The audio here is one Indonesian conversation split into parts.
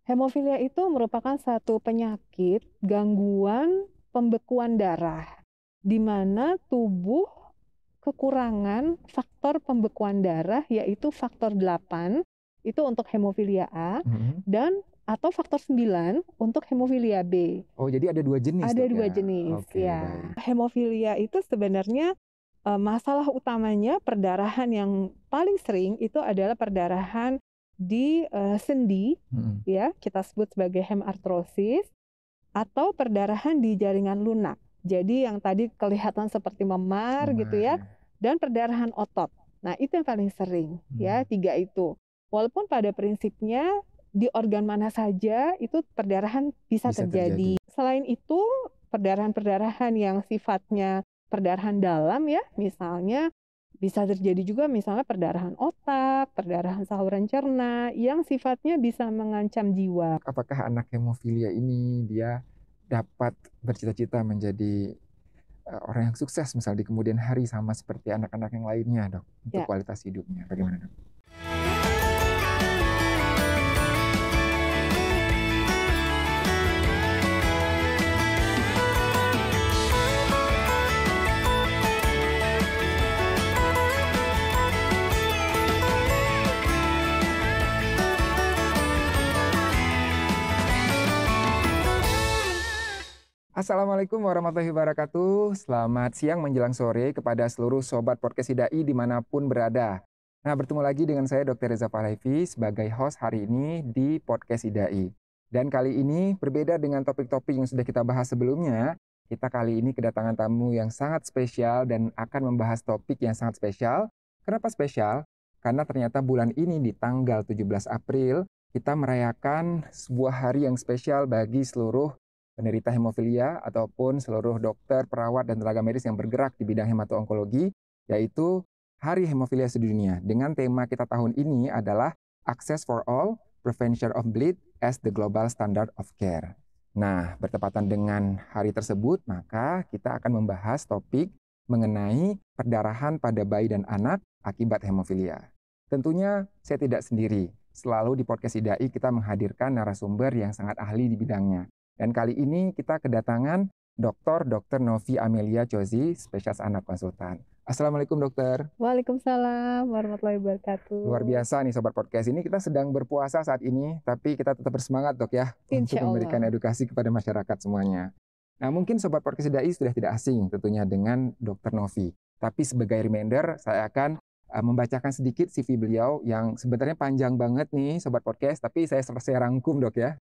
Hemofilia itu merupakan satu penyakit gangguan pembekuan darah, di mana tubuh kekurangan faktor pembekuan darah yaitu faktor 8 itu untuk hemofilia A dan atau faktor 9 untuk hemofilia B. Oh, jadi ada 2 jenis Ada dok 2 ya? jenis Oke, ya. baik. Hemofilia itu sebenarnya masalah utamanya perdarahan yang paling sering itu adalah perdarahan di sendi, ya kita sebut sebagai hemartrosis, atau perdarahan di jaringan lunak. Jadi yang tadi kelihatan seperti memar gitu ya, dan perdarahan otot. Nah itu yang paling sering ya, 3 itu. Walaupun pada prinsipnya di organ mana saja itu perdarahan bisa terjadi. Selain itu perdarahan-perdarahan yang sifatnya perdarahan dalam ya, misalnya bisa terjadi juga misalnya perdarahan otak, perdarahan saluran cerna yang sifatnya bisa mengancam jiwa. Apakah anak hemofilia ini dia dapat bercita-cita menjadi orang yang sukses misal di kemudian hari sama seperti anak-anak yang lainnya dok untuk kualitas hidupnya? Bagaimana dok? Assalamualaikum warahmatullahi wabarakatuh. Selamat siang menjelang sore kepada seluruh Sobat Podcast IDAI dimanapun berada. Nah, bertemu lagi dengan saya Dr. Reza Pahlevi sebagai host hari ini di Podcast IDAI. Dan kali ini berbeda dengan topik-topik yang sudah kita bahas sebelumnya. Kita kali ini kedatangan tamu yang sangat spesial dan akan membahas topik yang sangat spesial. Kenapa spesial? Karena ternyata bulan ini di tanggal 17 April kita merayakan sebuah hari yang spesial bagi seluruh penderita hemofilia ataupun seluruh dokter, perawat, dan tenaga medis yang bergerak di bidang hemato-onkologi, yaitu Hari Hemofilia Sedunia. Dengan tema kita tahun ini adalah Access for All, Prevention of Bleed as the Global Standard of Care. Nah, bertepatan dengan hari tersebut, maka kita akan membahas topik mengenai perdarahan pada bayi dan anak akibat hemofilia. Tentunya saya tidak sendiri. Selalu di Podcast IDAI kita menghadirkan narasumber yang sangat ahli di bidangnya. Dan kali ini kita kedatangan Dr. Novi Amelia Chozi, spesialis anak konsultan. Assalamualaikum dokter. Waalaikumsalam warahmatullahi wabarakatuh. Luar biasa nih Sobat Podcast, ini kita sedang berpuasa saat ini, tapi kita tetap bersemangat dok ya, untuk memberikan edukasi kepada masyarakat semuanya. Nah mungkin Sobat Podcast IDAI sudah tidak asing tentunya dengan Dr. Novi. Tapi sebagai reminder, saya akan membacakan sedikit CV beliau yang sebenarnya panjang banget nih Sobat Podcast, tapi saya rangkum dok ya.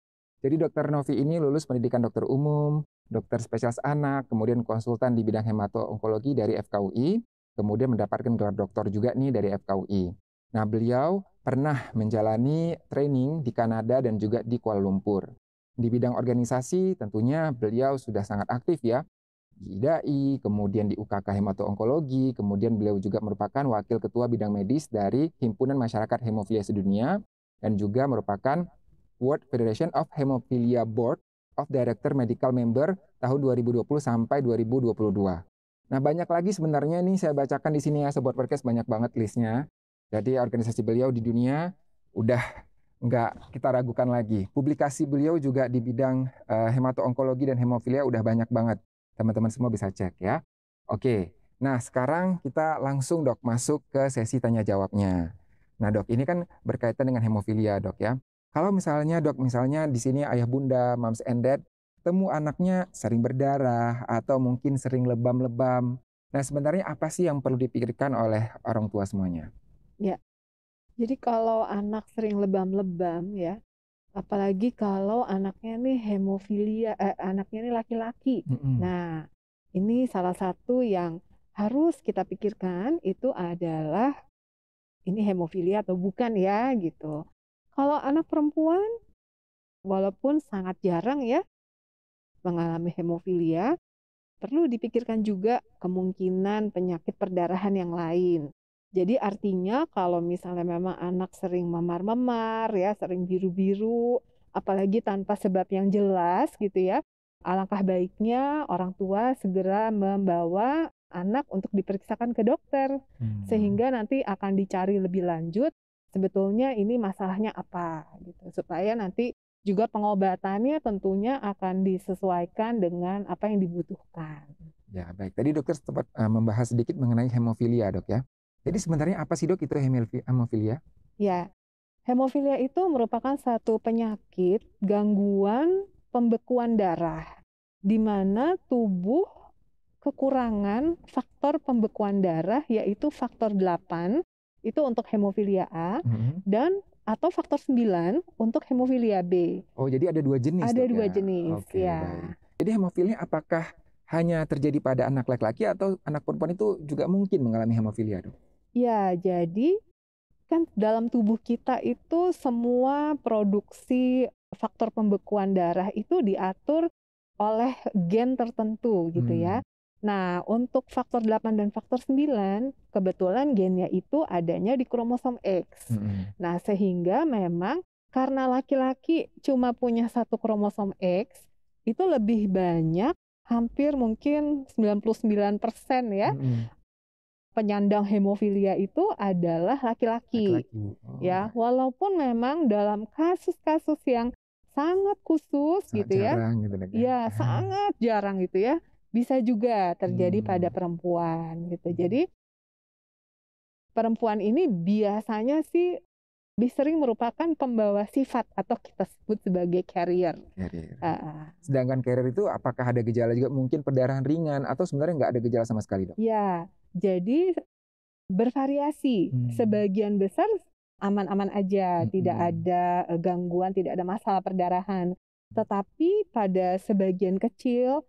Jadi Dr. Novi ini lulus pendidikan dokter umum, dokter spesialis anak, kemudian konsultan di bidang hemato-onkologi dari FKUI, kemudian mendapatkan gelar doktor juga nih dari FKUI. Nah, beliau pernah menjalani training di Kanada dan juga di Kuala Lumpur. Di bidang organisasi tentunya beliau sudah sangat aktif ya, di IDAI, kemudian di UKK Hemato-Onkologi, kemudian beliau juga merupakan wakil ketua bidang medis dari Himpunan Masyarakat Hemofilia Sedunia, dan juga merupakan World Federation of Hemophilia Board of Director Medical Member tahun 2020 sampai 2022. Nah, banyak lagi sebenarnya nih saya bacakan di sini ya Sobat Podcast, banyak banget listnya. Jadi organisasi beliau di dunia udah nggak kita ragukan lagi. Publikasi beliau juga di bidang hemato-onkologi dan hemofilia udah banyak banget. Teman-teman semua bisa cek ya. Oke, nah sekarang kita langsung dok masuk ke sesi tanya jawabnya. Nah dok, ini kan berkaitan dengan hemofilia dok ya. Kalau misalnya dok, misalnya di sini ayah bunda, moms and dad, temu anaknya sering berdarah atau mungkin sering lebam-lebam. Nah sebenarnya apa sih yang perlu dipikirkan oleh orang tua semuanya? Ya, jadi kalau anak sering lebam-lebam ya, apalagi kalau anaknya nih hemofilia, anaknya nih laki-laki. Nah, ini salah satu yang harus kita pikirkan itu adalah ini hemofilia atau bukan ya gitu. Kalau anak perempuan, walaupun sangat jarang ya mengalami hemofilia, perlu dipikirkan juga kemungkinan penyakit perdarahan yang lain. Jadi artinya kalau misalnya memang anak sering memar-memar ya, sering biru-biru, apalagi tanpa sebab yang jelas gitu ya, alangkah baiknya orang tua segera membawa anak untuk diperiksakan ke dokter. Sehingga nanti akan dicari lebih lanjut sebetulnya ini masalahnya apa gitu, supaya nanti juga pengobatannya tentunya akan disesuaikan dengan apa yang dibutuhkan. Ya, baik. Tadi dokter sempat membahas sedikit mengenai hemofilia, Dok ya. Jadi sebenarnya apa sih, Dok, itu hemofilia? Ya, hemofilia itu merupakan satu penyakit gangguan pembekuan darah di mana tubuh kekurangan faktor pembekuan darah yaitu faktor 8 itu untuk hemofilia A dan atau faktor 9 untuk hemofilia B. Oh, jadi ada 2 jenis, Ada Dok, 2 ya? jenis, Oke, ya. baik. Jadi hemofilia apakah hanya terjadi pada anak laki-laki atau anak perempuan itu juga mungkin mengalami hemofilia, Dok? Ya, jadi kan dalam tubuh kita itu semua produksi faktor pembekuan darah itu diatur oleh gen tertentu gitu ya. Nah, untuk faktor 8 dan faktor 9, kebetulan gennya itu adanya di kromosom X. Nah, sehingga memang karena laki-laki cuma punya satu kromosom X, itu lebih banyak, hampir mungkin 99% ya, penyandang hemofilia itu adalah laki-laki. Ya, walaupun memang dalam kasus-kasus yang sangat khusus gitu ya, ya sangat jarang gitu ya, bisa juga terjadi pada perempuan gitu. Jadi perempuan ini biasanya sih lebih sering merupakan pembawa sifat atau kita sebut sebagai carrier. Sedangkan carrier itu apakah ada gejala juga, mungkin perdarahan ringan atau sebenarnya nggak ada gejala sama sekali, Dok? Ya, jadi bervariasi. Sebagian besar aman-aman aja, tidak ada gangguan, tidak ada masalah perdarahan. Tetapi pada sebagian kecil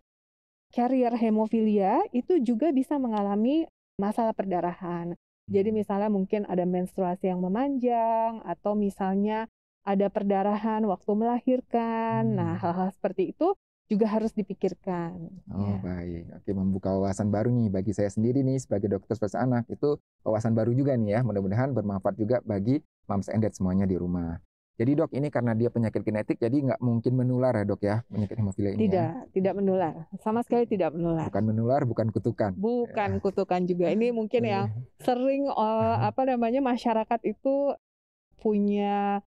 carrier hemofilia itu juga bisa mengalami masalah perdarahan. Jadi misalnya mungkin ada menstruasi yang memanjang atau misalnya ada perdarahan waktu melahirkan. Nah, hal-hal seperti itu juga harus dipikirkan. Oh, baik. Oke, membuka wawasan baru nih bagi saya sendiri nih sebagai dokter spesialis anak. Itu wawasan baru juga nih ya. Mudah-mudahan bermanfaat juga bagi moms and dad semuanya di rumah. Jadi, Dok, ini karena dia penyakit genetik, jadi nggak mungkin menular ya, Dok ya, penyakit hemofilia ini ya? Tidak menular. Sama sekali tidak menular. Bukan menular, bukan kutukan. Bukan kutukan juga. Ini mungkin yang sering masyarakat itu punya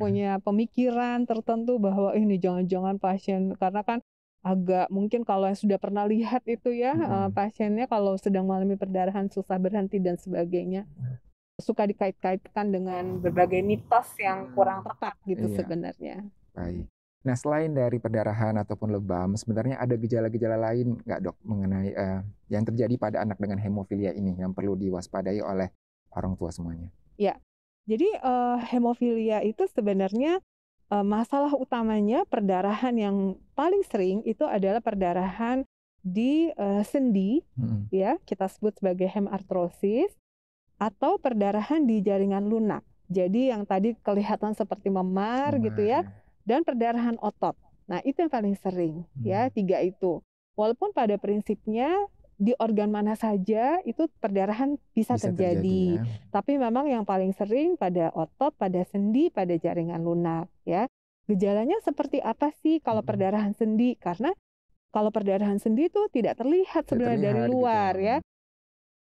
punya pemikiran tertentu bahwa ini jangan-jangan pasien, karena kan agak mungkin kalau yang sudah pernah lihat itu ya, pasiennya kalau sedang mengalami perdarahan susah berhenti dan sebagainya, suka dikait-kaitkan dengan berbagai mitos yang kurang tepat gitu sebenarnya. Baik. Nah, selain dari perdarahan ataupun lebam, sebenarnya ada gejala-gejala lain nggak, Dok, mengenai yang terjadi pada anak dengan hemofilia ini yang perlu diwaspadai oleh orang tua semuanya? Ya. Jadi hemofilia itu sebenarnya masalah utamanya perdarahan yang paling sering itu adalah perdarahan di sendi, ya kita sebut sebagai hemartrosis, atau perdarahan di jaringan lunak. Jadi yang tadi kelihatan seperti memar gitu ya, dan perdarahan otot. Nah itu yang paling sering ya, 3 itu. Walaupun pada prinsipnya di organ mana saja itu perdarahan bisa terjadi ya. Tapi memang yang paling sering pada otot, pada sendi, pada jaringan lunak ya. Gejalanya seperti apa sih kalau perdarahan sendi? Karena kalau perdarahan sendi itu tidak terlihat sebenarnya dari luar gitu ya.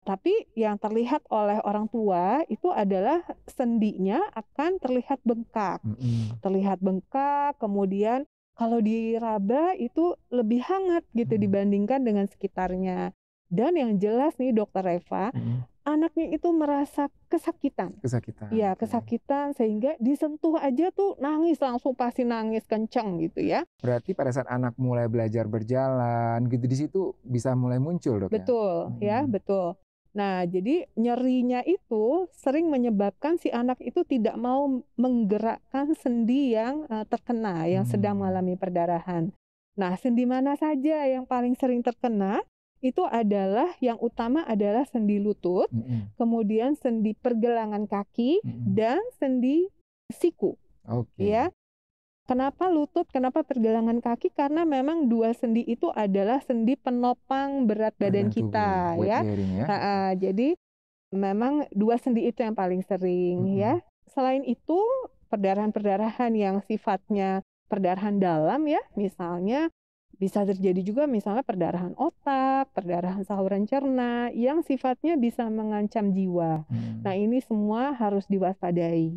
Tapi yang terlihat oleh orang tua itu adalah sendinya akan terlihat bengkak. Terlihat bengkak, kemudian kalau diraba itu lebih hangat gitu dibandingkan dengan sekitarnya. Dan yang jelas nih Dokter Eva, anaknya itu merasa kesakitan. Iya, kesakitan sehingga disentuh aja tuh nangis, langsung pasti nangis kencang gitu ya. Berarti pada saat anak mulai belajar berjalan gitu, di situ bisa mulai muncul, Dok? Betul, ya, betul. Nah, jadi nyerinya itu sering menyebabkan si anak itu tidak mau menggerakkan sendi yang terkena, yang sedang mengalami perdarahan. Nah, sendi mana saja yang paling sering terkena? Itu adalah yang utama adalah sendi lutut, kemudian sendi pergelangan kaki, dan sendi siku. Ya. Kenapa lutut, kenapa pergelangan kaki? Karena memang 2 sendi itu adalah sendi penopang berat badan kita ya. Jadi memang 2 sendi itu yang paling sering ya. Selain itu perdarahan-perdarahan yang sifatnya perdarahan dalam ya, misalnya bisa terjadi juga misalnya perdarahan otak, perdarahan saluran cerna yang sifatnya bisa mengancam jiwa. Nah ini semua harus diwaspadai.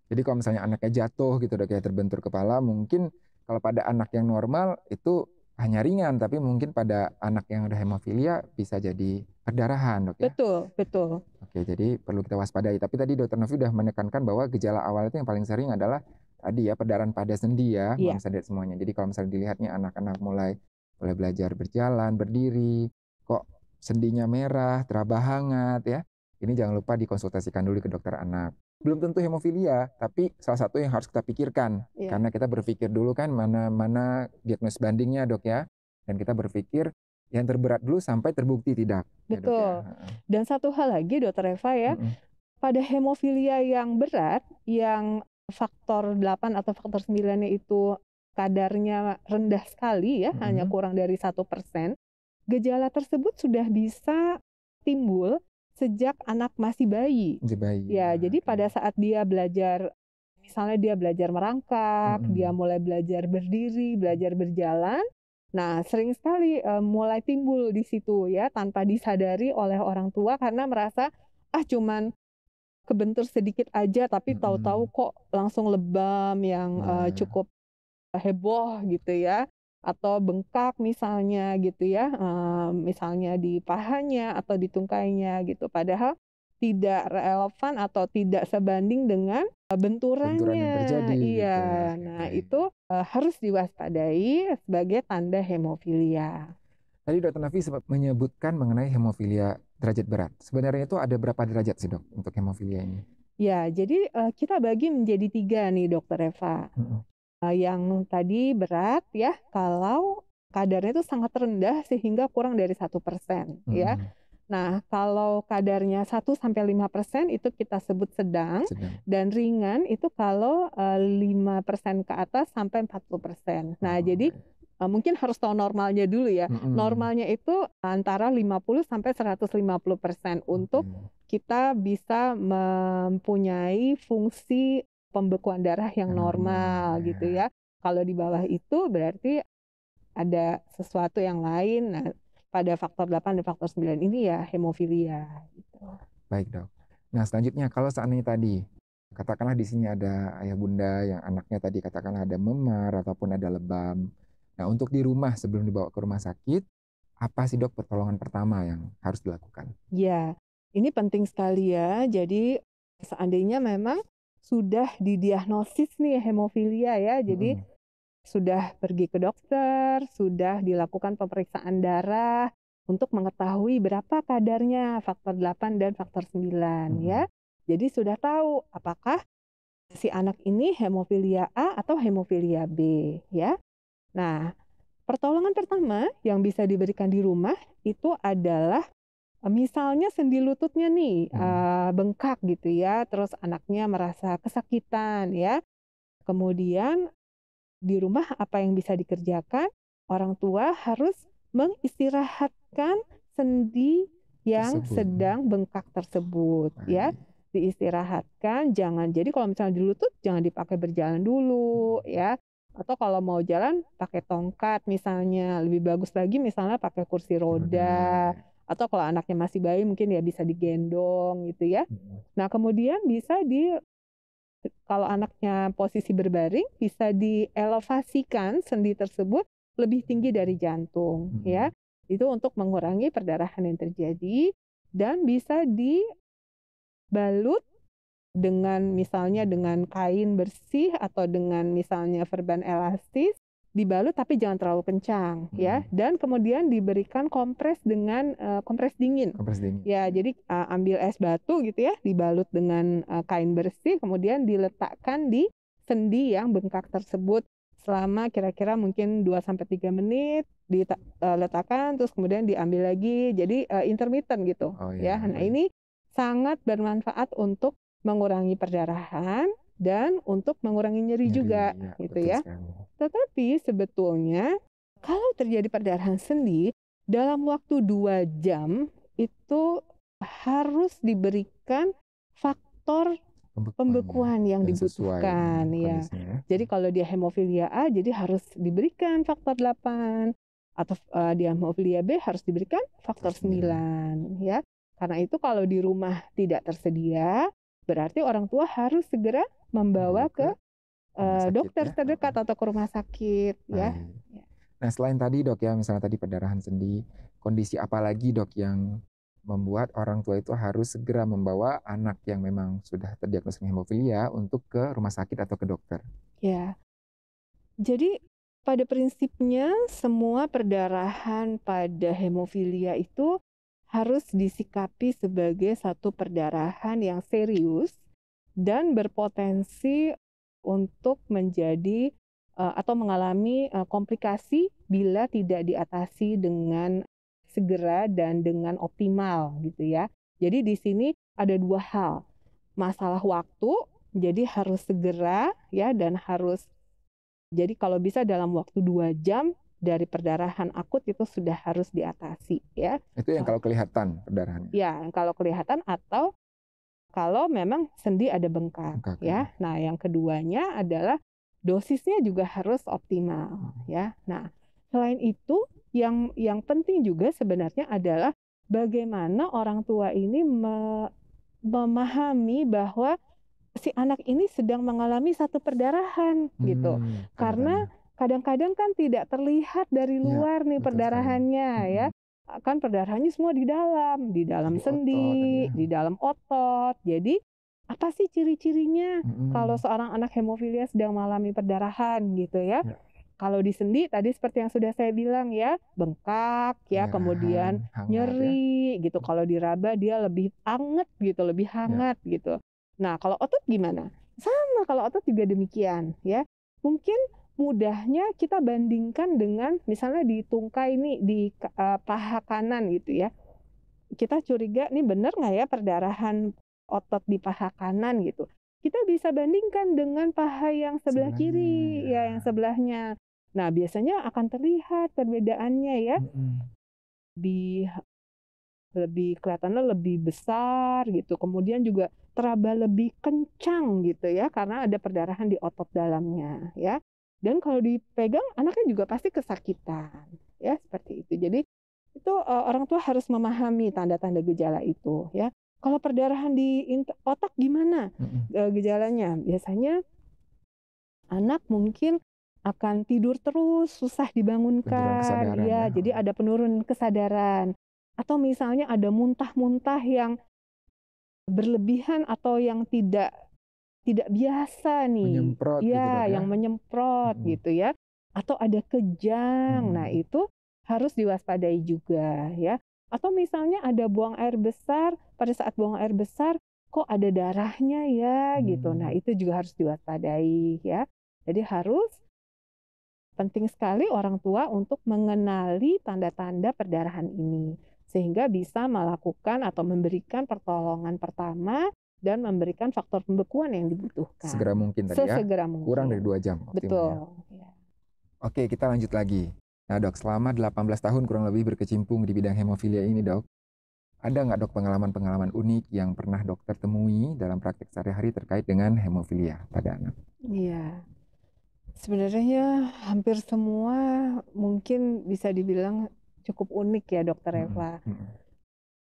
Jadi kalau misalnya anaknya jatuh gitu dok ya, terbentur kepala, mungkin kalau pada anak yang normal itu hanya ringan, tapi mungkin pada anak yang ada hemofilia bisa jadi perdarahan dok ya. Betul, betul. Oke, jadi perlu kita waspadai. Tapi tadi Dokter Novi sudah menekankan bahwa gejala awal itu yang paling sering adalah tadi ya perdarahan pada sendi ya, Iya. nggak bisa dilihat semuanya. Jadi kalau misalnya dilihatnya anak-anak mulai belajar berjalan, berdiri, kok sendinya merah, teraba hangat ya. Ini jangan lupa dikonsultasikan dulu ke dokter anak. Belum tentu hemofilia, tapi salah satu yang harus kita pikirkan. Iya. Karena kita berpikir dulu kan mana diagnosis bandingnya dok ya. Dan kita berpikir yang terberat dulu sampai terbukti tidak. Betul. Ya, dok, ya. Dan satu hal lagi Dokter Eva ya, pada hemofilia yang berat, yang faktor 8 atau faktor 9-nya itu kadarnya rendah sekali ya, hanya kurang dari 1%, gejala tersebut sudah bisa timbul sejak anak masih bayi. Ya, jadi pada saat dia belajar, misalnya dia belajar merangkak, dia mulai belajar berdiri, belajar berjalan, nah sering sekali mulai timbul di situ ya, tanpa disadari oleh orang tua karena merasa cuman kebentur sedikit aja, tapi tahu-tahu kok langsung lebam yang cukup heboh gitu ya. Atau bengkak misalnya gitu ya, misalnya di pahanya atau di tungkainya gitu. Padahal tidak relevan atau tidak sebanding dengan benturannya. Yang terjadi. Iya, gitu. nah itu harus diwaspadai sebagai tanda hemofilia. Tadi Dokter Nafi sempat menyebutkan mengenai hemofilia derajat berat. Sebenarnya itu ada berapa derajat sih dok untuk hemofilia ini? Ya, jadi kita bagi menjadi 3 nih Dokter Eva. Yang tadi berat ya, kalau kadarnya itu sangat rendah sehingga kurang dari 1% ya. Nah, kalau kadarnya 1-5% itu kita sebut sedang. Dan ringan itu kalau 5% ke atas sampai 40%. Nah, jadi mungkin harus tahu normalnya dulu ya. Normalnya itu antara 50-150% untuk kita bisa mempunyai fungsi pembekuan darah yang normal gitu ya. Kalau di bawah itu berarti ada sesuatu yang lain. Nah, pada faktor 8 dan faktor 9 ini ya hemofilia gitu. Baik dok. Nah selanjutnya kalau seandainya tadi katakanlah di sini ada ayah bunda yang anaknya tadi katakanlah ada memar ataupun ada lebam. Nah untuk di rumah sebelum dibawa ke rumah sakit, apa sih dok pertolongan pertama yang harus dilakukan? Ya, ini penting sekali ya. Jadi seandainya memang sudah didiagnosis nih hemofilia ya, jadi sudah pergi ke dokter, sudah dilakukan pemeriksaan darah untuk mengetahui berapa kadarnya faktor 8 dan faktor 9 ya. Jadi sudah tahu apakah si anak ini hemofilia A atau hemofilia B ya. Nah, pertolongan pertama yang bisa diberikan di rumah itu adalah misalnya sendi lututnya nih bengkak gitu ya, terus anaknya merasa kesakitan ya. Kemudian di rumah apa yang bisa dikerjakan? Orang tua harus mengistirahatkan sendi yang sedang bengkak tersebut ya. Diistirahatkan, jangan, jadi kalau misalnya di lutut jangan dipakai berjalan dulu ya. Atau kalau mau jalan pakai tongkat misalnya, lebih bagus lagi misalnya pakai kursi roda. Atau kalau anaknya masih bayi mungkin ya bisa digendong gitu ya. Nah kemudian bisa kalau anaknya posisi berbaring bisa dielevasikan sendi tersebut lebih tinggi dari jantung ya. Itu untuk mengurangi perdarahan yang terjadi, dan bisa dibalut dengan misalnya dengan kain bersih atau dengan misalnya perban elastis, dibalut tapi jangan terlalu kencang ya, dan kemudian diberikan kompres dengan kompres dingin. Ya, jadi ambil es batu gitu ya, dibalut dengan kain bersih, kemudian diletakkan di sendi yang bengkak tersebut selama kira-kira mungkin 2-3 menit, diletakkan terus kemudian diambil lagi, jadi intermittent gitu ya. Nah, ini sangat bermanfaat untuk mengurangi perdarahan dan untuk mengurangi nyeri juga gitu ya. Tetapi sebetulnya kalau terjadi perdarahan sendi dalam waktu 2 jam itu harus diberikan faktor pembekuan yang dibutuhkan ya. Jadi kalau dia hemofilia A jadi harus diberikan faktor 8, atau dia hemofilia B harus diberikan faktor 9 ya. Karena itu kalau di rumah tidak tersedia, berarti orang tua harus segera membawa ke dokter ya? terdekat atau ke rumah sakit ya. Nah, selain tadi dok ya, misalnya tadi perdarahan sendi, kondisi apa lagi dok yang membuat orang tua itu harus segera membawa anak yang memang sudah terdiagnosis hemofilia untuk ke rumah sakit atau ke dokter? Ya, jadi pada prinsipnya semua perdarahan pada hemofilia itu harus disikapi sebagai satu perdarahan yang serius dan berpotensi untuk menjadi atau mengalami komplikasi bila tidak diatasi dengan segera dan dengan optimal gitu ya. Jadi di sini ada dua hal. Masalah waktu, jadi harus segera ya, dan harus, jadi kalau bisa dalam waktu 2 jam dari perdarahan akut itu sudah harus diatasi ya. Itu yang kalau kelihatan perdarahannya? Ya, kalau kelihatan atau kalau memang sendi ada bengkak ya. Nah, yang keduanya adalah dosisnya juga harus optimal ya. Nah, selain itu yang penting juga sebenarnya adalah bagaimana orang tua ini memahami bahwa si anak ini sedang mengalami satu perdarahan gitu. Karena kadang-kadang kan tidak terlihat dari luar nih perdarahannya ya. Kan perdarahannya semua di dalam sendi, di dalam otot. Jadi apa sih ciri-cirinya kalau seorang anak hemofilia sedang mengalami perdarahan gitu ya? Kalau di sendi tadi seperti yang sudah saya bilang ya, bengkak ya, kemudian nyeri gitu. Kalau diraba dia lebih anget gitu, lebih hangat gitu. Nah, kalau otot gimana? Sama, kalau otot juga demikian ya. Mungkin mudahnya kita bandingkan dengan misalnya di tungkai ini, di paha kanan gitu ya. Kita curiga nih benar nggak ya perdarahan otot di paha kanan gitu. Kita bisa bandingkan dengan paha yang sebelah kiri ya, yang sebelahnya. Nah, biasanya akan terlihat perbedaannya ya. Lebih kelihatannya lebih besar gitu. Kemudian juga teraba lebih kencang gitu ya, karena ada perdarahan di otot dalamnya ya. Dan kalau dipegang anaknya juga pasti kesakitan ya, seperti itu. Jadi itu orang tua harus memahami tanda-tanda gejala itu ya. Kalau perdarahan di otak gimana gejalanya? Biasanya anak mungkin akan tidur terus, susah dibangunkan ya. Jadi ada penurunan kesadaran. Atau misalnya ada muntah-muntah yang berlebihan atau yang tidak biasa nih. Menyemprot gitu dok ya? Yang menyemprot gitu ya. Atau ada kejang. Nah, itu harus diwaspadai juga ya. Atau misalnya ada buang air besar, pada saat buang air besar kok ada darahnya ya gitu. Nah, itu juga harus diwaspadai ya. Jadi harus penting sekali orang tua untuk mengenali tanda-tanda perdarahan ini sehingga bisa melakukan atau memberikan pertolongan pertama dan memberikan faktor pembekuan yang dibutuhkan. Segera mungkin tadi ya. Sesegera mungkin. Kurang dari 2 jam. Betul. Ya. Oke, kita lanjut lagi. Nah dok, selama 18 tahun kurang lebih berkecimpung di bidang hemofilia ini dok, ada nggak dok pengalaman-pengalaman unik yang pernah dokter temui dalam praktik sehari-hari terkait dengan hemofilia pada anak? Iya. Sebenarnya hampir semua mungkin bisa dibilang cukup unik ya dokter Eva.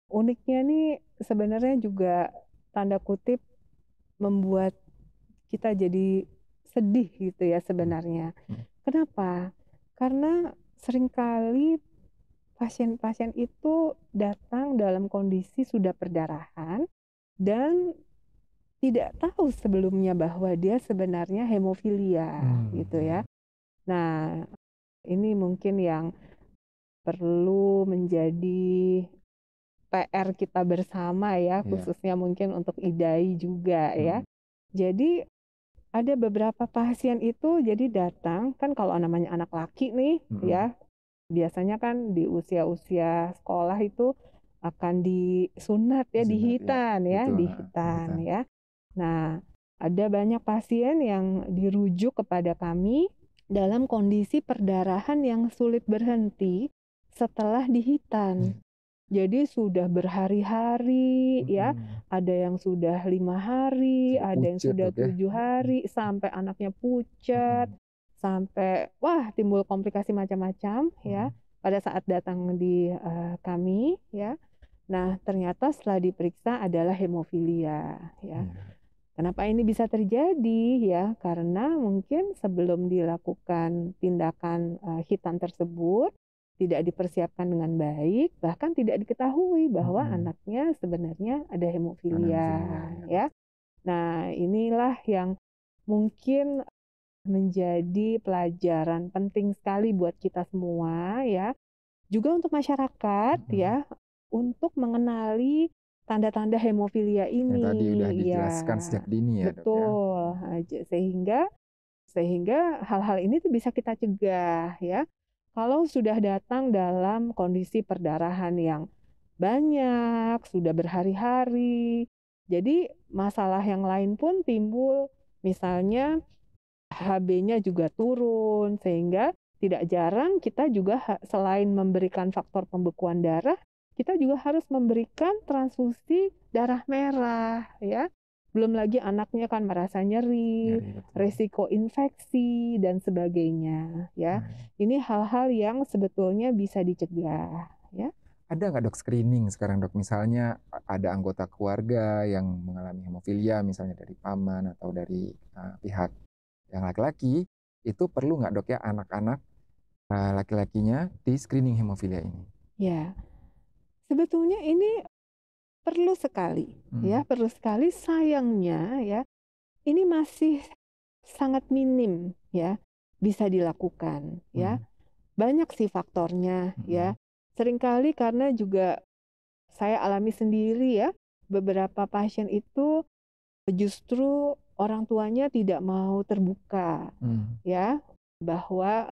Uniknya nih sebenarnya juga tanda kutip membuat kita jadi sedih gitu ya sebenarnya. Kenapa? Karena seringkali pasien-pasien itu datang dalam kondisi sudah perdarahan dan tidak tahu sebelumnya bahwa dia sebenarnya hemofilia gitu ya. Nah, ini mungkin yang perlu menjadi PR kita bersama ya, khususnya mungkin untuk IDAI juga ya. Jadi ada beberapa pasien itu jadi datang, kan kalau namanya anak laki nih ya, biasanya kan di usia-usia sekolah itu akan disunat ya, dihitan ya, dihitan ya. Nah, ada banyak pasien yang dirujuk kepada kami dalam kondisi perdarahan yang sulit berhenti setelah dihitan. Jadi sudah berhari-hari ya, ada yang sudah 5 hari, ada yang sudah 7 hari, sampai anaknya pucat, sampai wah timbul komplikasi macam-macam ya pada saat datang di kami ya. Nah, ternyata setelah diperiksa adalah hemofilia ya. Kenapa ini bisa terjadi ya? Karena mungkin sebelum dilakukan tindakan hitan tersebut tidak dipersiapkan dengan baik, bahkan tidak diketahui bahwa anaknya sebenarnya ada hemofilia ya. Nah, inilah yang mungkin menjadi pelajaran penting sekali buat kita semua ya. Juga untuk masyarakat ya, untuk mengenali tanda-tanda hemofilia ini. Yang tadi udah dijelaskan ya, sejak dini ya, Dok ya. Betul. Sehingga hal-hal ini tuh bisa kita cegah ya. Kalau sudah datang dalam kondisi perdarahan yang banyak, sudah berhari-hari. Jadi masalah yang lain pun timbul, misalnya HB-nya juga turun, sehingga tidak jarang kita juga selain memberikan faktor pembekuan darah, kita juga harus memberikan transfusi darah merah ya. Belum lagi anaknya kan merasa nyeri, resiko infeksi dan sebagainya ya. Ini hal-hal yang sebetulnya bisa dicegah ya. Ada nggak, Dok, screening sekarang, Dok? Misalnya ada anggota keluarga yang mengalami hemofilia, misalnya dari paman atau dari pihak yang laki-laki, itu perlu nggak, Dok, ya, anak-anak laki-lakinya di screening hemofilia ini? Ya, sebetulnya ini perlu sekali ya, perlu sekali. Sayangnya ya, ini masih sangat minim ya bisa dilakukan ya. Banyak sih faktornya ya. Seringkali karena juga saya alami sendiri ya, beberapa pasien itu justru orang tuanya tidak mau terbuka ya bahwa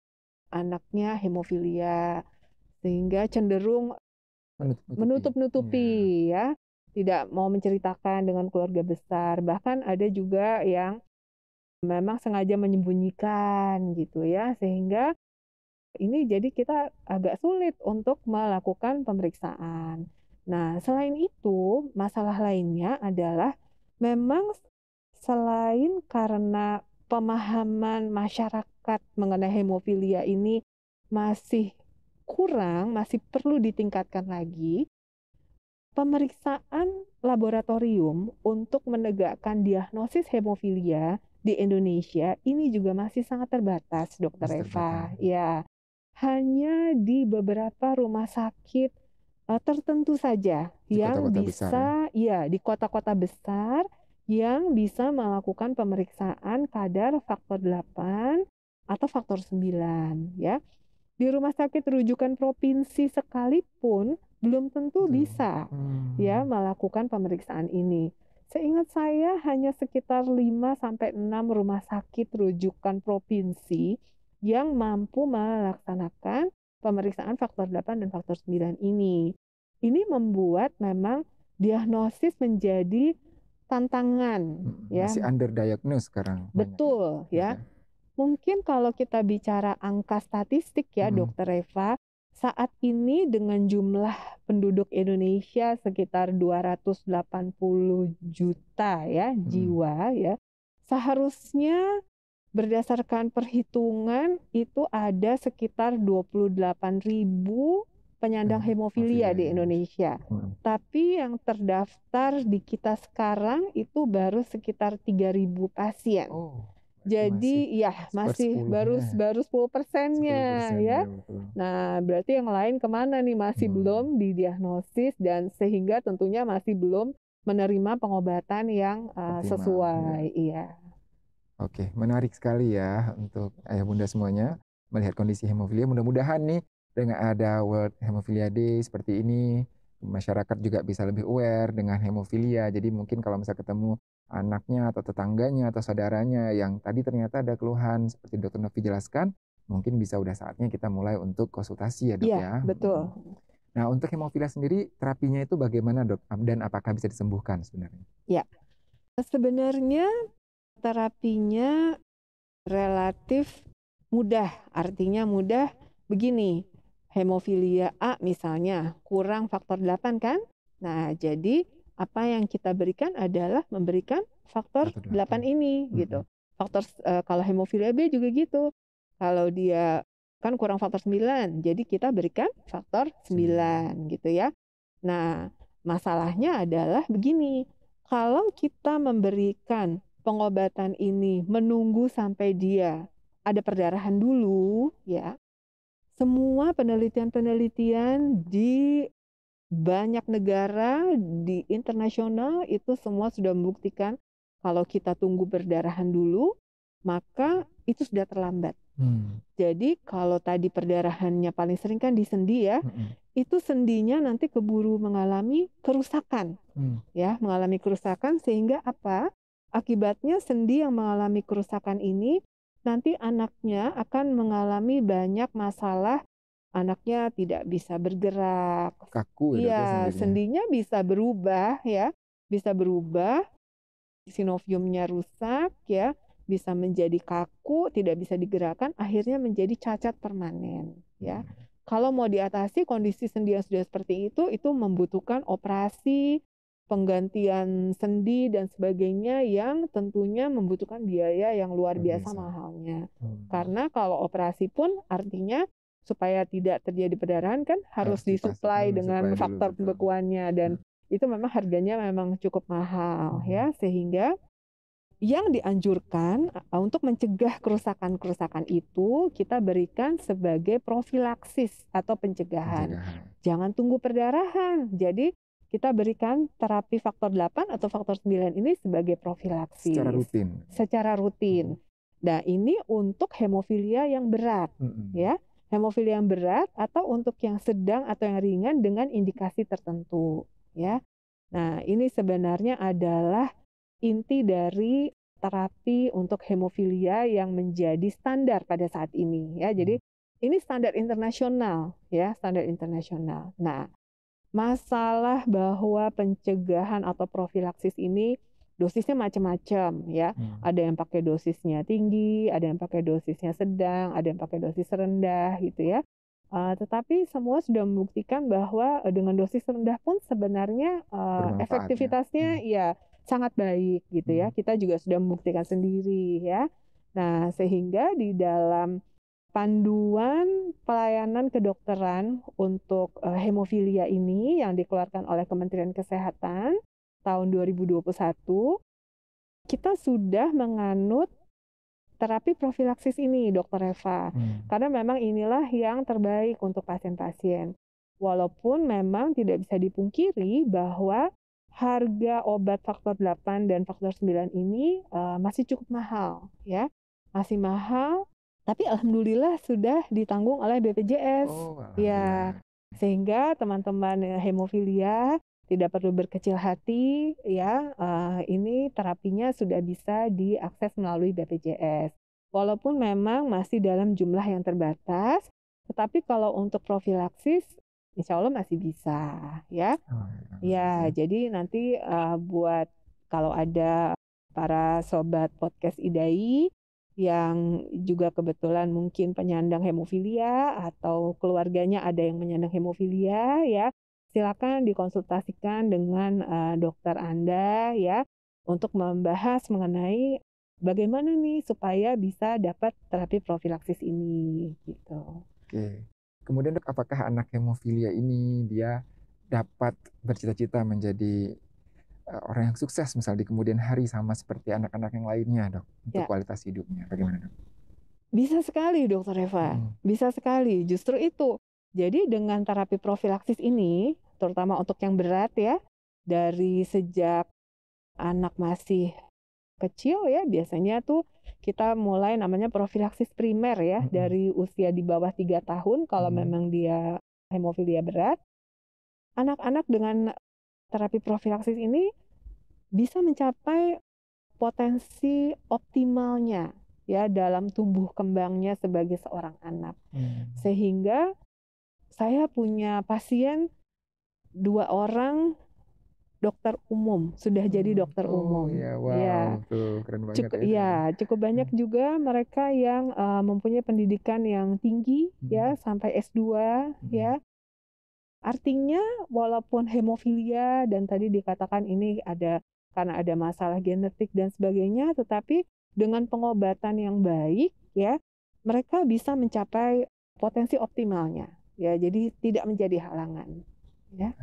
anaknya hemofilia, sehingga cenderung menutup-nutupi ya, tidak mau menceritakan dengan keluarga besar. Bahkan ada juga yang memang sengaja menyembunyikan gitu ya, sehingga ini jadi kita agak sulit untuk melakukan pemeriksaan. Nah, selain itu, masalah lainnya adalah memang selain karena pemahaman masyarakat mengenai hemofilia ini masih kurang, masih perlu ditingkatkan lagi, pemeriksaan laboratorium untuk menegakkan diagnosis hemofilia di Indonesia ini juga masih sangat terbatas, Dokter Eva. Ya, hanya di beberapa rumah sakit tertentu saja di yang kota-kota bisa, besar, ya? Di kota-kota besar yang bisa melakukan pemeriksaan kadar faktor 8 atau faktor 9 ya. Di rumah sakit rujukan provinsi sekalipun belum tentu bisa ya melakukan pemeriksaan ini. Seingat saya hanya sekitar 5-6 rumah sakit rujukan provinsi yang mampu melaksanakan pemeriksaan faktor 8 dan faktor 9 ini. Ini membuat memang diagnosis menjadi tantangan ya. Masih underdiagnosed sekarang. Betul ya. Mungkin kalau kita bicara angka statistik ya, Dokter Eva, saat ini dengan jumlah penduduk Indonesia sekitar 280 juta ya jiwa ya, seharusnya berdasarkan perhitungan itu ada sekitar 28.000 penyandang hemofilia di Indonesia. Tapi yang terdaftar di kita sekarang itu baru sekitar 3.000 pasien. Jadi masih baru 10%-nya ya. Nah, berarti yang lain kemana nih, masih belum didiagnosis dan sehingga tentunya masih belum menerima pengobatan yang sesuai. Iya. Oke, menarik sekali ya untuk ayah bunda semuanya melihat kondisi hemofilia. Mudah-mudahan nih dengan ada World Hemophilia Day seperti ini, masyarakat juga bisa lebih aware dengan hemofilia. Jadi mungkin kalau misalnya ketemu anaknya atau tetangganya atau saudaranya yang tadi ternyata ada keluhan seperti Dr. Novi jelaskan, mungkin bisa udah saatnya kita mulai untuk konsultasi ya, Dok ya. Iya, betul. Nah, untuk hemofilia sendiri terapinya itu bagaimana, Dok? Dan apakah bisa disembuhkan sebenarnya? Ya. Sebenarnya terapinya relatif mudah. Artinya mudah begini. Hemofilia A misalnya kurang faktor 8 kan? Nah, jadi apa yang kita berikan adalah memberikan faktor 8 ini gitu. Faktor kalau hemofilia B juga gitu. Kalau dia kan kurang faktor 9, jadi kita berikan faktor 9 gitu ya. Nah, masalahnya adalah begini. Kalau kita memberikan pengobatan ini menunggu sampai dia ada perdarahan dulu, ya, semua penelitian-penelitian di banyak negara di internasional itu semua sudah membuktikan kalau kita tunggu perdarahan dulu, maka itu sudah terlambat. Jadi kalau tadi perdarahannya paling sering kan di sendi ya, itu sendinya nanti keburu mengalami kerusakan, ya, mengalami kerusakan sehingga apa? Akibatnya sendi yang mengalami kerusakan ini nanti anaknya akan mengalami banyak masalah. Anaknya tidak bisa bergerak, Kaku ya, Dok, ya iya, sendinya bisa berubah ya, bisa berubah, sinoviumnya rusak ya, bisa menjadi kaku, tidak bisa digerakkan, akhirnya menjadi cacat permanen ya. Kalau mau diatasi kondisi sendi yang sudah seperti itu membutuhkan operasi, penggantian sendi dan sebagainya yang tentunya membutuhkan biaya yang luar biasa mahalnya. Karena kalau operasi pun artinya supaya tidak terjadi perdarahan kan harus disuplai dengan faktor pembekuannya dan itu memang harganya memang cukup mahal ya, sehingga yang dianjurkan untuk mencegah kerusakan-kerusakan itu kita berikan sebagai profilaksis atau pencegahan. Jangan tunggu perdarahan. Jadi kita berikan terapi faktor 8 atau faktor 9 ini sebagai profilaksis. Secara rutin. Nah, ini untuk hemofilia yang berat, ya. Hemofilia yang berat atau untuk yang sedang atau yang ringan dengan indikasi tertentu, ya. Nah, ini sebenarnya adalah inti dari terapi untuk hemofilia yang menjadi standar pada saat ini, ya. Jadi ini standar internasional, ya, standar internasional. Nah, masalah bahwa pencegahan atau profilaksis ini dosisnya macam-macam, ya. Ada yang pakai dosisnya tinggi, ada yang pakai dosisnya sedang, ada yang pakai dosis rendah, gitu ya. Tetapi semua sudah membuktikan bahwa dengan dosis rendah pun sebenarnya efektivitasnya ya sangat baik, gitu ya. Kita juga sudah membuktikan sendiri, ya. Nah, sehingga di dalam panduan pelayanan kedokteran untuk hemofilia ini yang dikeluarkan oleh Kementerian Kesehatan tahun 2021, kita sudah menganut terapi profilaksis ini, Dokter Eva. Karena memang inilah yang terbaik untuk pasien-pasien. Walaupun memang tidak bisa dipungkiri bahwa harga obat faktor 8 dan faktor 9 ini masih cukup mahal, ya. Masih mahal, tapi alhamdulillah sudah ditanggung oleh BPJS. Ya, sehingga teman-teman hemofilia tidak perlu berkecil hati, ya. Ini terapinya sudah bisa diakses melalui BPJS. Walaupun memang masih dalam jumlah yang terbatas, tetapi kalau untuk profilaksis, insya Allah masih bisa, ya. Ya, jadi nanti buat kalau ada para sobat podcast IDAI yang juga kebetulan mungkin penyandang hemofilia atau keluarganya ada yang menyandang hemofilia, ya, silakan dikonsultasikan dengan dokter Anda, ya, untuk membahas mengenai bagaimana nih supaya bisa dapat terapi profilaksis ini, gitu. Oke. Kemudian Dok, apakah anak hemofilia ini dia dapat bercita-cita menjadi orang yang sukses misal di kemudian hari sama seperti anak-anak yang lainnya, Dok, untuk kualitas hidupnya? Bagaimana, Dok? Bisa sekali, Dokter Eva. Bisa sekali. Justru itu. Jadi dengan terapi profilaksis ini, terutama untuk yang berat ya, dari sejak anak masih kecil ya, biasanya tuh kita mulai namanya profilaksis primer ya, dari usia di bawah 3 tahun kalau memang dia hemofilia berat. Anak-anak dengan terapi profilaksis ini bisa mencapai potensi optimalnya ya dalam tumbuh kembangnya sebagai seorang anak. Sehingga saya punya pasien 2 orang dokter umum, sudah jadi dokter umum. Ya, wow, ya. Tuh, keren banget cukup banyak juga mereka yang mempunyai pendidikan yang tinggi ya sampai S2 ya. Artinya walaupun hemofilia dan tadi dikatakan ini karena ada masalah genetik dan sebagainya, tetapi dengan pengobatan yang baik ya, mereka bisa mencapai potensi optimalnya. Ya, jadi tidak menjadi halangan. Ya.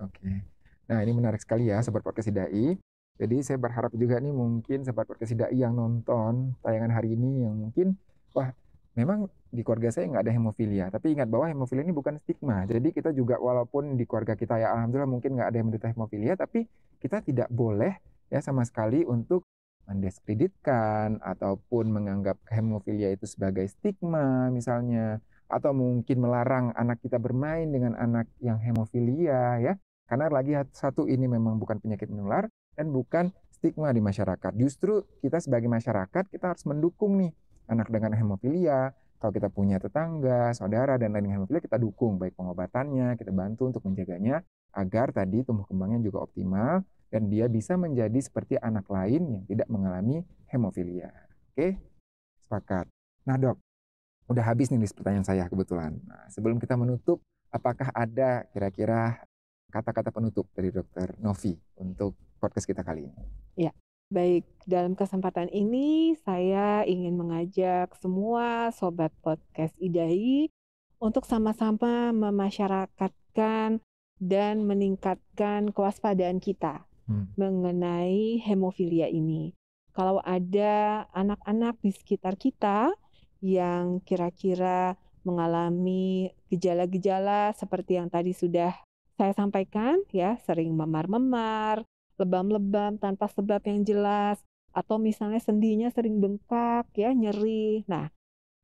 Oke. Nah, ini menarik sekali ya Sobat Podcast IDAI. Jadi saya berharap juga nih mungkin sahabat podcast Dai yang nonton tayangan hari ini yang mungkin, wah memang di keluarga saya nggak ada hemofilia. Tapi ingat bahwa hemofilia ini bukan stigma. Jadi kita juga walaupun di keluarga kita ya alhamdulillah mungkin nggak ada yang menderita hemofilia, tapi kita tidak boleh ya sama sekali untuk mendiskreditkan ataupun menganggap hemofilia itu sebagai stigma misalnya. Atau mungkin melarang anak kita bermain dengan anak yang hemofilia ya. Karena lagi satu ini memang bukan penyakit menular dan bukan stigma di masyarakat. Justru kita sebagai masyarakat kita harus mendukung nih anak dengan hemofilia. Kalau kita punya tetangga, saudara dan lain hemofilia kita dukung baik pengobatannya, kita bantu untuk menjaganya agar tadi tumbuh kembangnya juga optimal dan dia bisa menjadi seperti anak lain yang tidak mengalami hemofilia. Oke? Sepakat. Nah, Dok, udah habis nih list pertanyaan saya kebetulan. Nah, sebelum kita menutup, apakah ada kira-kira kata-kata penutup dari Dr. Novi untuk podcast kita kali ini? Ya, baik. Dalam kesempatan ini saya ingin mengajak semua sobat podcast IDAI untuk sama-sama memasyarakatkan dan meningkatkan kewaspadaan kita mengenai hemofilia ini. Kalau ada anak-anak di sekitar kita yang kira-kira mengalami gejala-gejala seperti yang tadi sudah saya sampaikan ya, sering memar-memar, lebam-lebam tanpa sebab yang jelas, atau misalnya sendinya sering bengkak ya, nyeri. Nah,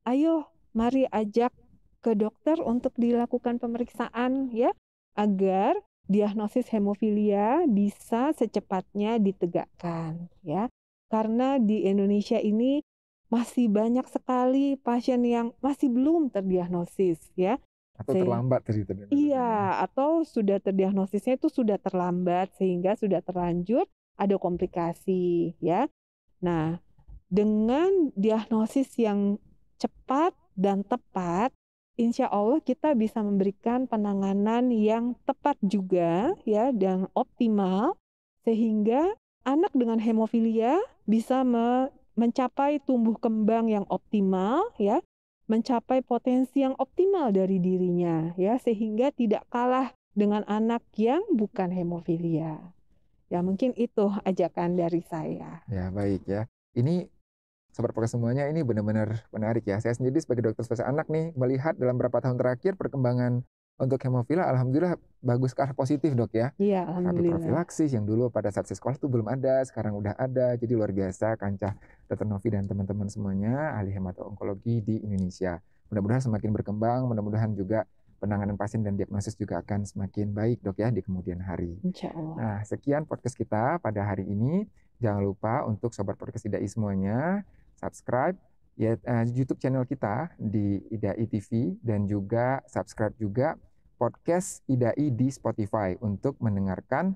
ayo mari ajak ke dokter untuk dilakukan pemeriksaan ya, agar diagnosis hemofilia bisa secepatnya ditegakkan ya. Karena di Indonesia ini masih banyak sekali pasien yang masih belum terdiagnosis ya. Atau terlambat terdiagnosis. Iya, atau sudah terdiagnosisnya itu sudah terlambat sehingga sudah terlanjur ada komplikasi ya. Nah, dengan diagnosis yang cepat dan tepat, insya Allah kita bisa memberikan penanganan yang tepat juga ya dan optimal sehingga anak dengan hemofilia bisa mencapai tumbuh kembang yang optimal ya, mencapai potensi yang optimal dari dirinya ya, sehingga tidak kalah dengan anak yang bukan hemofilia. Ya mungkin itu ajakan dari saya. Ya baik ya. Ini Sobat Podcast semuanya ini benar-benar menarik ya. Saya sendiri sebagai dokter spesialis anak nih melihat dalam beberapa tahun terakhir perkembangan untuk hemofilia alhamdulillah bagus ke arah positif, Dok ya. Iya, Kartu alhamdulillah. profilaksis yang dulu pada saat saya sekolah itu belum ada, sekarang udah ada. Jadi luar biasa kancah Dr. Novi dan teman-teman semuanya ahli hemato-onkologi di Indonesia. Mudah-mudahan semakin berkembang, mudah-mudahan juga penanganan pasien dan diagnosis juga akan semakin baik, Dok ya, di kemudian hari. Insya Allah. Nah, sekian podcast kita pada hari ini. Jangan lupa untuk Sobat Podcast IDAI semuanya subscribe ya YouTube channel kita di IDAI TV dan juga subscribe juga podcast IDAI di Spotify untuk mendengarkan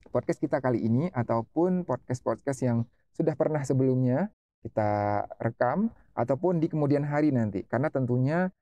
podcast kita kali ini ataupun podcast-podcast yang sudah pernah sebelumnya kita rekam ataupun di kemudian hari nanti. Karena tentunya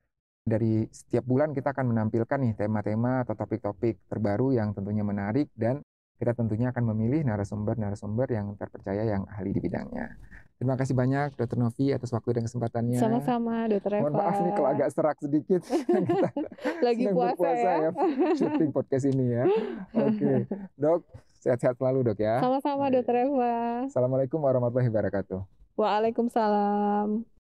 dari setiap bulan kita akan menampilkan nih tema-tema atau topik-topik terbaru yang tentunya menarik dan kita tentunya akan memilih narasumber-narasumber yang terpercaya yang ahli di bidangnya. Terima kasih banyak Dr. Novi atas waktu dan kesempatannya. Sama-sama Dr. Eva. Mohon maaf nih kalau agak serak sedikit. Kita lagi puasa ya. Syuting podcast ini ya. Oke, Dok, sehat-sehat selalu Dok ya. Sama-sama Dr. Eva. Assalamualaikum warahmatullahi wabarakatuh. Waalaikumsalam.